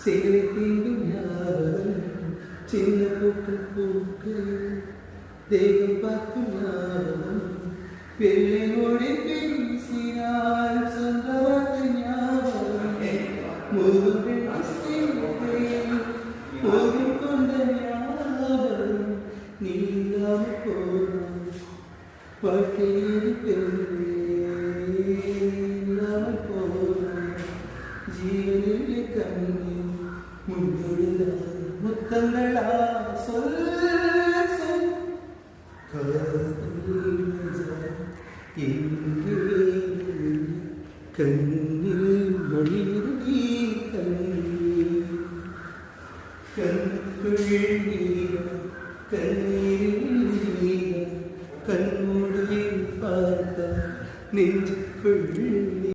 சேலை தீண்டும் ஞாபகம் சின்ன பூக்கு தேகம் பார்க்கும் ஞாபகம் வெள்ளை மொழி பேசினால் சொந்த வார்த்தை ஞாபகம் முருகன் கொண்ட ஞாபகம் நீங்காமல் போகும் வாழ்க்கையில் பெருமாமல் போகும் ஜீவனில் கண்ணீர் முன்னுள்ள முத்தங்களா சொல் கண்ணில் மொழி கண்ணீர் கண்ணீர் கண்மூடி பார்த்த நெஞ்சுக்குள்